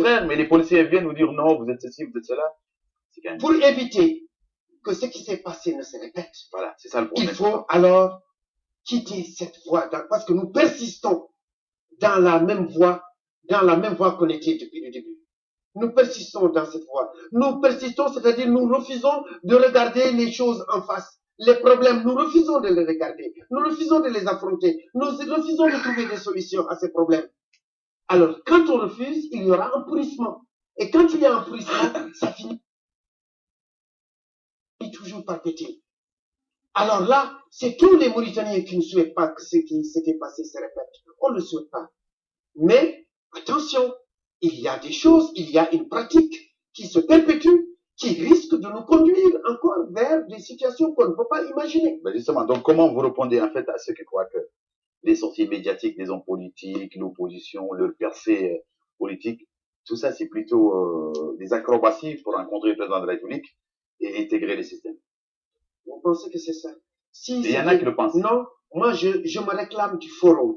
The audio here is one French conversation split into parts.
frères, mais les policiers viennent nous dire non, vous êtes ceci, vous êtes cela. C'est quand même... Pour éviter que ce qui s'est passé ne se répète, voilà, c'est ça le problème. Il faut alors quitter cette voie, parce que nous persistons dans la même voie qu'on était depuis le début. Nous persistons dans cette voie. Nous persistons, c'est-à-dire nous refusons de regarder les choses en face. Les problèmes, nous refusons de les regarder. Nous refusons de les affronter. Nous refusons de trouver des solutions à ces problèmes. Alors, quand on refuse, il y aura un pourrissement. Et quand il y a un pourrissement, ça finit toujours par péter. Alors là, c'est tous les Mauritaniens qui ne souhaitent pas que ce qui s'était passé se répète. On ne le souhaite pas. Mais, attention, il y a des choses, il y a une pratique qui se perpétue, qui risque de nous conduire encore vers des situations qu'on ne peut pas imaginer. Ben justement, donc comment vous répondez en fait à ceux qui croient que les sorties médiatiques des hommes politiques, l'opposition, leur percée politique, tout ça c'est plutôt des acrobaties pour rencontrer le président de la République et intégrer les systèmes? Vous pensez que c'est ça? Si il y en a qui le pensent. Non, moi je me réclame du Forum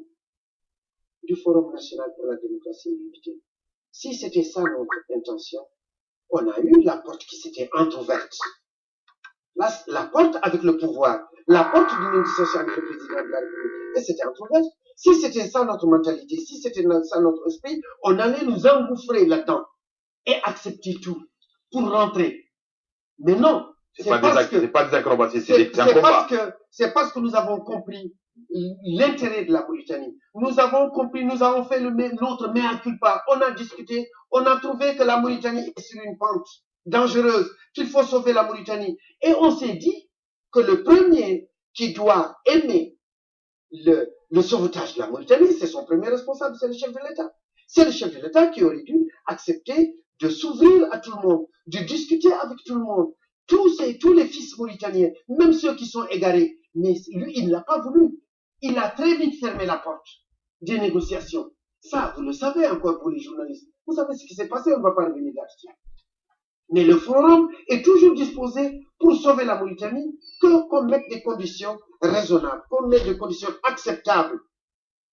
national pour la démocratie et l'unité. Si c'était ça notre intention, on a eu la porte qui s'était entrouverte. La porte avec le pouvoir, la porte d'une négociation avec le président de la République, et c'était entrouverte. Si c'était ça notre mentalité, si c'était ça notre esprit, on allait nous engouffrer là-dedans et accepter tout pour rentrer. Mais non. C'est pas des acrobaties, c'est un combat. C'est parce que nous avons compris l'intérêt de la Mauritanie. Nous avons compris, nous avons fait notre mea culpa. On a discuté, on a trouvé que la Mauritanie est sur une pente dangereuse, qu'il faut sauver la Mauritanie. Et on s'est dit que le premier qui doit aimer le sauvetage de la Mauritanie, c'est son premier responsable, c'est le chef de l'État. C'est le chef de l'État qui aurait dû accepter de s'ouvrir à tout le monde, de discuter avec tout le monde. Tous les fils mauritaniens, même ceux qui sont égarés, mais lui, il n'a pas voulu. Il a très vite fermé la porte des négociations. Ça, vous le savez encore, vous les journalistes. Vous savez ce qui s'est passé, on ne va pas revenir là-dessus. Mais le forum est toujours disposé pour sauver la Mauritanie qu'on mette des conditions raisonnables, qu'on mette des conditions acceptables.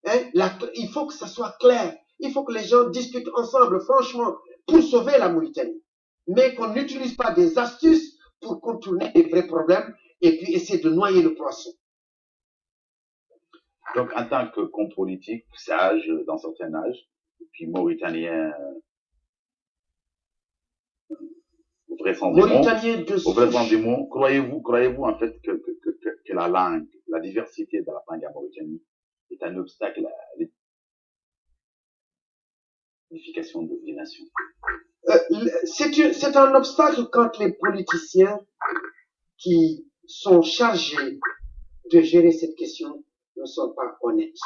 Il faut que ça soit clair. Il faut que les gens discutent ensemble, franchement, pour sauver la Mauritanie. Mais qu'on n'utilise pas des astuces pour contourner les vrais problèmes et puis essayer de noyer le poisson. Donc, en tant qu'homme politique, sage, dans certain âge, et puis mauritanien, au vrai sens du mot, croyez-vous en fait que la langue, la diversité de la langue en Mauritanie est un obstacle à l'édification des nations? C'est un obstacle quand les politiciens qui sont chargés de gérer cette question ne sont pas honnêtes.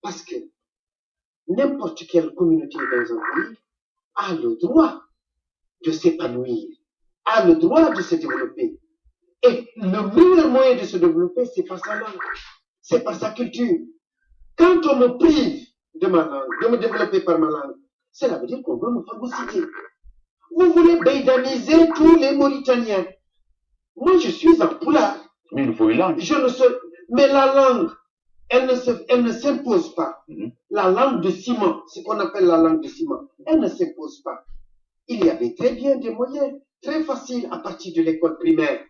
Parce que n'importe quelle communauté dans un pays a le droit de s'épanouir, a le droit de se développer. Et le meilleur moyen de se développer, c'est par sa langue, c'est par sa culture. Quand on me prive de ma langue, de me développer par ma langue, cela veut dire qu'on veut me phagocyter. Vous voulez bédaniser tous les Mauritaniens. Moi, je suis un poulard. Mais il faut une langue. Mais la langue, elle ne s'impose pas. La langue de ciment, ce qu'on appelle la langue de ciment, elle ne s'impose pas. Il y avait très bien des moyens, très faciles à partir de l'école primaire,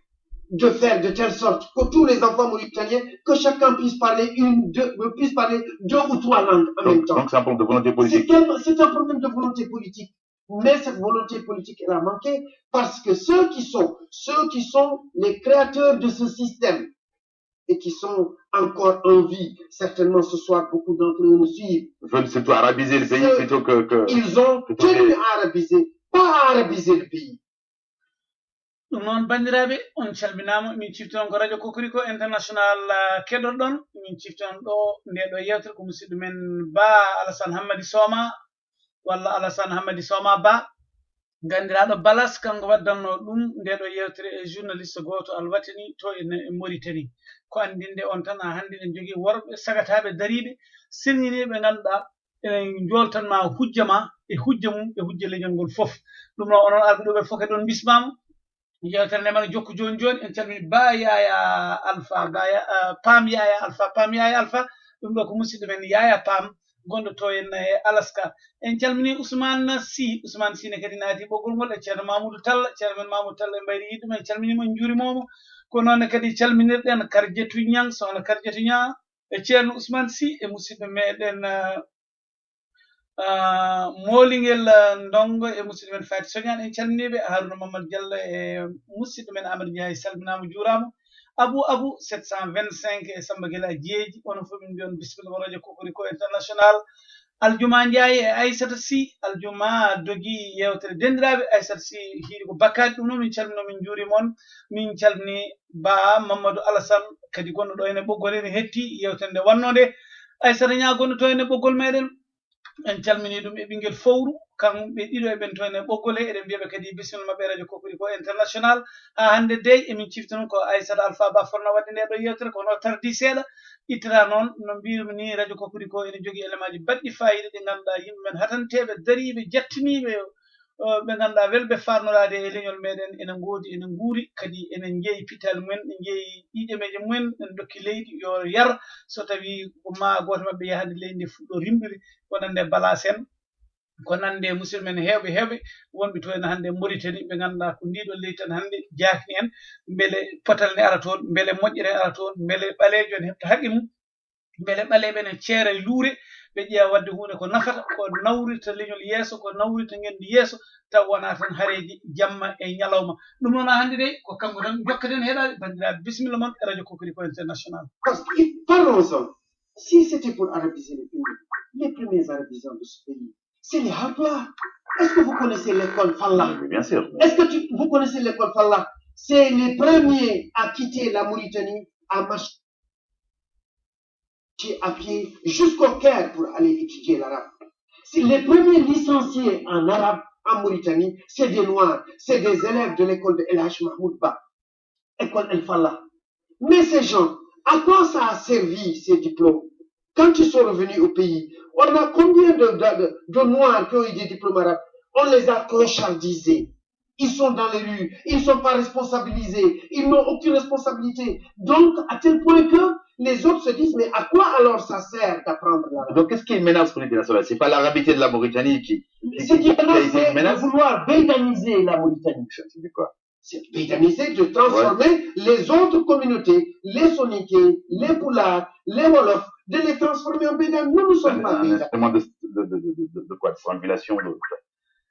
de faire de telle sorte que tous les enfants mauritaniens, que chacun puisse parler deux ou trois langues en même temps. Donc c'est un problème de volonté politique. C'est un problème de volonté politique. Mais cette volonté politique, elle a manqué parce que ceux qui sont les créateurs de ce système et qui sont encore en vie, certainement ce soir, beaucoup d'entre eux nous suivent. Ils veulent surtout arabiser le pays plutôt que... Ils ont tenu à arabiser, pas à arabiser le pays. ɗum noon bandiraɓe on calminama min cifton ko radio Kokoriko international keɗoto ɗon min cifton ɗo nde ɗo yewtere ko musidɗo men Ba Alassane Hammady Soma walla Alassane Hammady Soma Ba gandiraɗo Balas kanko waddanno ɗum nde ɗo yewtere e journaliste goto alwatini to e Mauritanie ko andinde on tan hande en jogui worɓe sagataɓe dariɓe sirñiniɓe ganduɗa enen joltanma hujja ma e hujja mum e hujja leñol ngol foof ɗum noon onon arɓe ɗo ɓe fof ɗon bismama yewtere nde man jokku joni joni en calmini Ba Yaya Alpha Pam Yaya Alpha ɗum ɗo ko musidɗo men Yaya Pam gonɗo to en Alaska en calmini Ousmane Sy ne kadi naati ɓoggol ngol e ceerno Mamoudou Talla ceerno men Mamoudou Talla en mbayri yiɗum en calminimo en juurimomo ko noon kadi calminirɗen Kardiatou Niang sohna Kardiatou Niang e ceerno Ousmane Sy e musidɓe meɗen molingel ndongo e musidɗo men Fati Sognane en calminiɓe Harouna Mamadou Diallo e musidɗo men Amadou Ndiaye salminama juurama Abou 725 e Samba Guela Dieji onon fof min mbiyon bisimilla radio Kokoriko international aljuma Ndiaye e Aissata Sy aljuma dogi yewtere dendiraɓe Aissata Sy hiiɗi ko bakkadi ɗum noon min calmino min juurimon min calmini Ba Mamadou Alassane kadi gonɗo ɗo ene ɓoggol ene hetti yewtere nde wannode Aissata Niang gonɗo to ene ɓoggol meɗen en calmini ɗum e ɓinguel fowru kamɓe ɗiɗo e ɓen to ene ɓoggol he eɗen mbiyaɓe kadi bisimilla mabɓe radio Kokoriko international ha hande dey emin cifta noon ko Aissata Alpha Ba fonno wadde nde ɗo yewtere kono tardi seeɗa ittata noon no mbirumi ni radio Kokoriko ene jogui élément ji baɗɗi fayida ɗi ganduɗa yimɓe men hatanteɓe dariɓe jettiniɓe ɓe ganduɗa welɓe farnorade e leñol meɗen ene goodi ene guuri kadi enen jeeyi pittali mumen en jeeyi ɗiɗemeje mumen en dokki leydi yo yar so tawi ko ma goto mabɓe yahade leydi ndi fuɗɗo rimɗude wonande balas en ko nande musidɓe men heewɓe wonɓe to en hannde Mauritanie ɓe ganduɗa ko ndiɗo leydi tan hannde jaakni en beele potal ne ara toon beele moƴƴere ara toon beele ɓalejo en heɓta haqqi mum beele ɓaleɓe ne ceera e luure ɓe ƴeewa wadde hunde ko nafata ko nawrita leñol yeeso ko nawrita ngendu yeeso taw wona tan haareji jamma e ñalawma ɗum noon hannde de ko kanko tan jokkaten heeɗade bandiraɓe bisimilla moon e radio Kokoriko international. Parce que parlons-en, si c'était pour arabiser le pays, les premiers arabisants de ce pays, c'est les Halpulaar. Est-ce que vous connaissez l'école Falla? Bien sûr. Est-ce que vous connaissez l'école Falla? C'est les premiers à quitter la Mauritanie à marcher à pied jusqu'au Caire pour aller étudier l'arabe. C'est les premiers licenciés en arabe en Mauritanie, c'est des Noirs, c'est des élèves de l'école de El Hadj Mahmoud Ba, école El Falla. Mais ces gens, à quoi ça a servi ces diplômes? Quand ils sont revenus au pays, on a combien de Noirs qui ont eu des diplômes arabes? On les a clochardisés. Ils sont dans les rues, ils ne sont pas responsabilisés, ils n'ont aucune responsabilité. Donc, à tel point que les autres se disent, mais à quoi alors ça sert d'apprendre l'arabe? Donc, qu'est-ce qui est une menace pour l'unité nationale? C'est pas l'arabité de la Mauritanie qui Ce qui est menace, c'est de vouloir bédaniser la Mauritanie. C'est quoi? C'est bédaniser, de transformer les autres communautés, les Soninké, les Poulars, les Wolofs, de les transformer en bédans. Nous ne sommes pas bédans. Un instrument de quoi? De strangulation.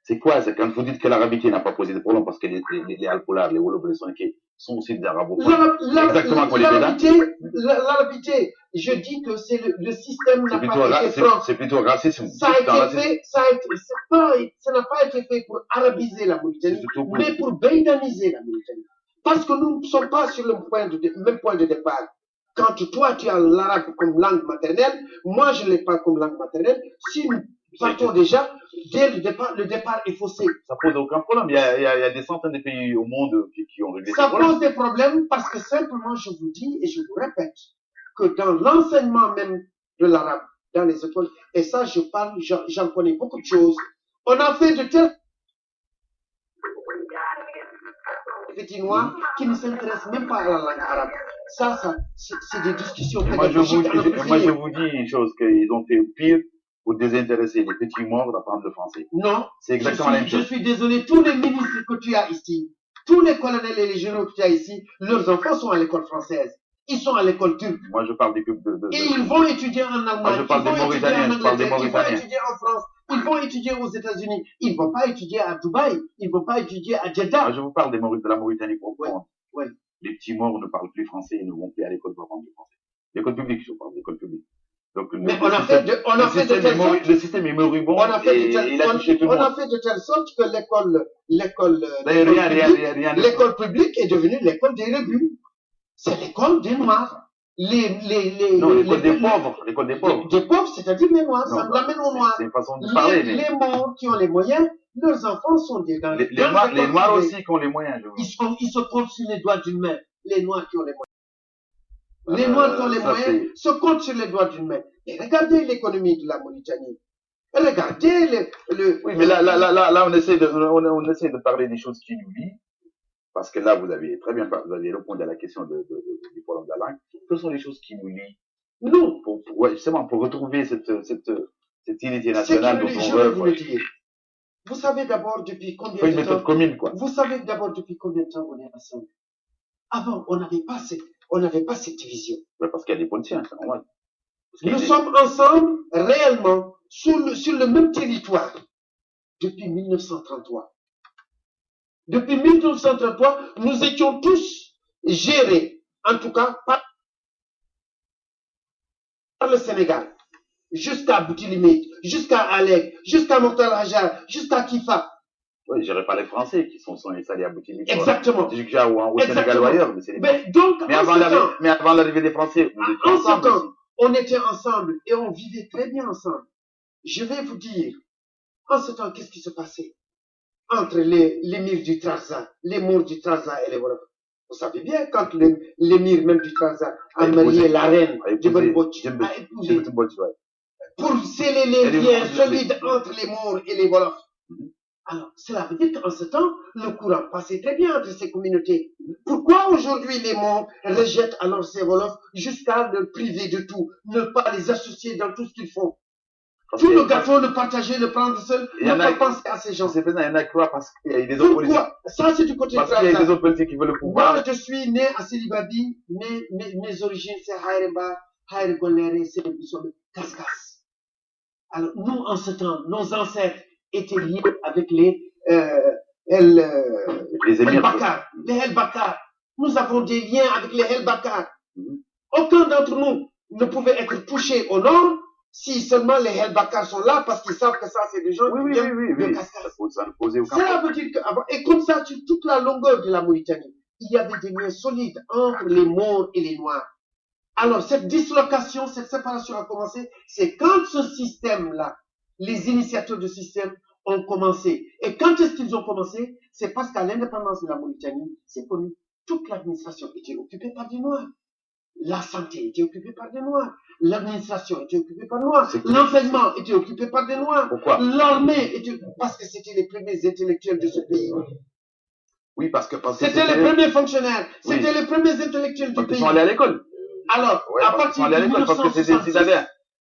C'est quoi? C'est quand vous dites que l'arabité n'a pas posé de problème parce que les Halpulaar, les Wolofs, les Soninké sont aussi des arabophones. Exactement comme les bédans. L'arabité, je dis que c'est le système n'a pas été franc. C'est plutôt racisme. Ça n'a pas été fait pour arabiser la Mauritanie, mais pour bédaniser la Mauritanie. Parce que nous ne sommes pas sur le même point de départ. Quand toi, tu as l'arabe comme langue maternelle, moi, je ne l'ai pas comme langue maternelle. Si nous partons déjà, dès le départ est faussé. Ça pose aucun problème. Il y a des centaines de pays au monde qui ont réglé ça. Ça pose des problèmes parce que simplement, je vous dis et je vous répète, que dans l'enseignement même de l'arabe, dans les écoles, et ça, j'en connais beaucoup de choses, on a fait de tels petits noirs qui ne s'intéressent même pas à la langue arabe. Ça c'est des discussions pédagogiques. Moi, je vous dis une chose, qu'ils ont fait pire pour désintéresser les petits morts d'apprendre le français. Non, c'est exactement la même chose. Je suis désolé, tous les ministres que tu as ici, tous les colonels et les généraux que tu as ici, leurs enfants sont à l'école française. Ils sont à l'école turque. Moi, je parle des Et ils vont étudier en Allemagne. Moi, je parle des Mauritaniens. Je parle des Mauritaniens. Ils vont étudier en France. Ils vont étudier aux États-Unis. Ils ne vont pas étudier à Dubaï. Ils ne vont pas étudier à Jeddah. Moi, je vous parle de la Mauritanie profonde. Oui. Les petits morts ne parlent plus français et ne vont plus à l'école pour apprendre le français. L'école publique, je parle d'école publique. Donc, mais on a fait de telle sorte. Le système est moribond. On a fait de telle sorte que l'école publique est devenue l'école des rebus. C'est l'école des Noirs. Non, l'école des pauvres. L'école des pauvres. Des pauvres, c'est-à-dire les Noirs. Ça me l'amène aux Noirs. C'est une façon de parler. Les morts qui ont les moyens, leurs enfants sont des dans les Noirs aussi qui ont les moyens. Ils se comptent sur les doigts d'une main. Les Noirs qui ont les moyens. Les Noirs qui ont les moyens se comptent sur les doigts d'une main. Et regardez l'économie de la Mauritanie. Regardez Oui, mais là, on essaie de parler des choses qui nous lient. Parce que là, vous avez répondu à la question du problème de la langue. Quelles sont les choses qui nous lient? Non. Justement, pour retrouver cette cette unité Ce qui nationale veut dont dire, on je vais veut, vous quoi. le dire. Vous savez d'abord depuis Faut combien une de méthode temps, commune, quoi. vous savez d'abord depuis combien de temps on est ensemble. Avant, on n'avait pas cette division. Ouais, parce qu'il y a des politiciens, c'est normal. Parce qu'il y a Nous des- sommes ensemble réellement sur le même territoire depuis 1933. Depuis 1933, nous étions tous gérés, en tout cas par le Sénégal, jusqu'à Boutilimi, jusqu'à Alec, jusqu'à Mokhtar Hajar, jusqu'à Kifa. Oui, je dirais pas les Français qui sont installés à Boutili. Exactement. Au Sénégal ou ailleurs, mais c'est les Français. Donc, Mais en avant ce temps, l'arrivée des Français, on était en ce ensemble temps, aussi. on était ensemble et on vivait très bien ensemble. Je vais vous dire, en ce temps, qu'est-ce qui se passait entre l'émir du Trarza, les Mours du Trarza et les Wolofs. Vous savez bien, quand l'émir même du Trarza a marié la reine Djibril Botch, a épousé, pour sceller les liens solides entre les Mours et les Wolofs. Alors, cela veut dire qu'en ce temps, le courant passait très bien entre ces communautés. Pourquoi aujourd'hui les Mours rejettent alors ces Wolofs jusqu'à le priver de tout, ne pas les associer dans tout ce qu'ils font? Tout le gâteau, le partager, le prendre seul, ne pas penser à ces gens. C'est faisant, il y en a qui croient parce qu'il y a des autres politiques. Pourquoi? Ça, c'est du côté de Parce qu'il y a des autres politiques qui veulent le pouvoir. Moi, je suis né à Selibabi, mes origines, c'est Haïreba, Haïr Golere, c'est Kaskas. Alors, nous, en ce temps, nos ancêtres étaient liés avec les émirs. Bakar, les El Bakar. Nous avons des liens avec les El Bakar. Aucun d'entre nous ne pouvait être touché au nord si seulement les El Bakar sont là parce qu'ils savent que ça, c'est des gens qui viennent de Kaskas. Cela veut dire qu'avant, et comme ça, sur toute la longueur de la Mauritanie, il y avait des liens solides entre les Maures et les Noirs. Alors, cette dislocation, cette séparation a commencé, c'est quand ce système-là, les initiateurs de système ont commencé. Et quand est-ce qu'ils ont commencé? C'est parce qu'à l'indépendance de la Mauritanie, c'est connu, toute l'administration était occupée par des Noirs. La santé était occupée par des Noirs. L'administration était occupée par des Noirs. L'enseignement était occupé par des Noirs. Pourquoi? L'armée était, parce que c'était les premiers intellectuels de ce pays. Oui, parce que c'était les premiers fonctionnaires. C'était les premiers intellectuels du pays. Ils sont allés à l'école. Alors, ouais, à partir de 1966,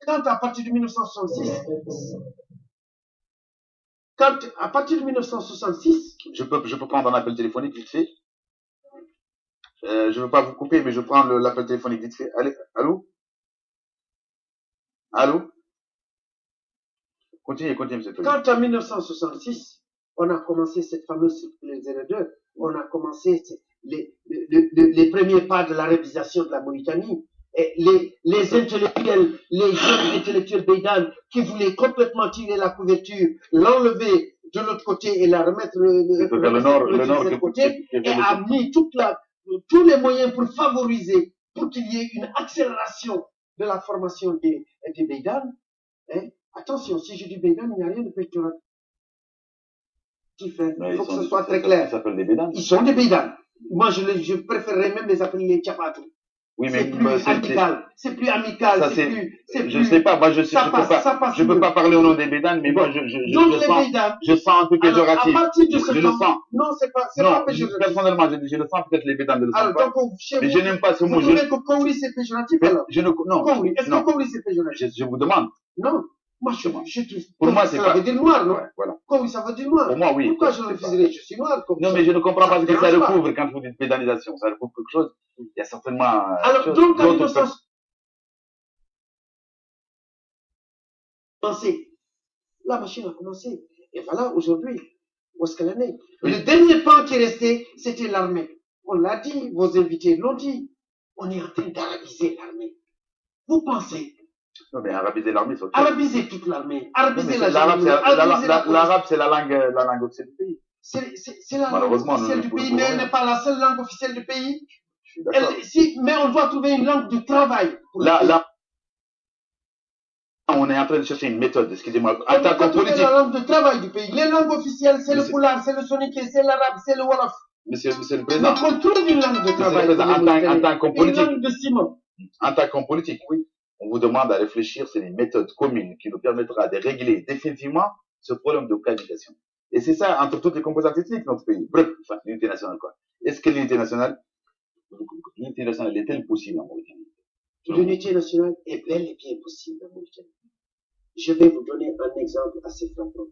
quand à partir de 1966, à partir de 1966, je peux prendre un appel téléphonique vite fait. Je ne veux pas vous couper, mais je prends l'appel téléphonique vite fait. Allez, allô? Allô? Continuez, monsieur. Quand en 1966, on a commencé cette fameuse circulaire 02, on a commencé les premiers pas de l'arabisation de la Mauritanie. Et les intellectuels, les jeunes intellectuels Beydan qui voulaient complètement tirer la couverture, l'enlever de l'autre côté et la remettre de l'autre côté, et a mis tous les moyens pour favoriser, pour qu'il y ait une accélération de la formation des Beydan. Hein? Attention, si je dis Beydan, il n'y a rien de péjoratif. Il faut que ce soit très clair. Ils sont des Beydan. Moi, je préférerais même les appeler les Tchapatou. Oui, mais c'est plus amical, ça, je sais pas, moi je peux pas parler au nom des Bédanes, mais moi je sens un peu péjoratif. Je le sens. Non, c'est pas péjoratif. Personnellement, je le sens, peut-être les Bédanes ne le sentent pas. Mais je n'aime pas ce mot. Vous trouvez que Kouri c'est péjoratif alors? Non. Kouri, est-ce que Kouri c'est péjoratif? Je vous demande. Non. Moi, je trouve. Pour moi, c'est ça veut dire noir, non? Voilà. Kouri, ça veut dire noir. Pour moi, oui. Pourquoi je refuserais? Je suis noir. Non, mais je ne comprends pas ce que ça recouvre quand vous dites pédalisation. Ça recouvre quelque chose. Il y a certainement. Alors, donc, en 1900, la machine a commencé. Et voilà, aujourd'hui, où est-ce qu'elle en est? Le dernier pan qui restait, c'était l'armée. On l'a dit, vos invités l'ont dit. On est en train d'arabiser l'armée. Vous pensez? Non, mais arabiser l'armée, c'est autre chose. Arabiser toute l'armée. Arabiser la l'arabe, c'est la langue officielle du pays. C'est la langue officielle du pays, mais elle n'est pas la seule langue officielle du pays. Je suis d'accord. Mais on doit trouver une langue de travail. Là, on est en train de chercher une méthode, excusez-moi. On doit trouver la langue de travail du pays. Les langues officielles, c'est le Poulard, c'est le Soniké, c'est l'arabe, c'est le Wolof. Monsieur le Président. Mais on trouve une langue de travail. En tant qu'homme politique. Une langue de ciment. En tant qu'homme politique, oui. On vous demande à réfléchir sur une méthode commune qui nous permettra de régler définitivement ce problème de planification. Et c'est ça, entre toutes les composantes ethniques de notre pays. Bref, enfin, l'unité nationale, quoi. Est-ce que l'unité nationale est-elle possible en Mauritanie? L'unité nationale est bel et bien possible en Mauritanie. Je vais vous donner un exemple assez frappant.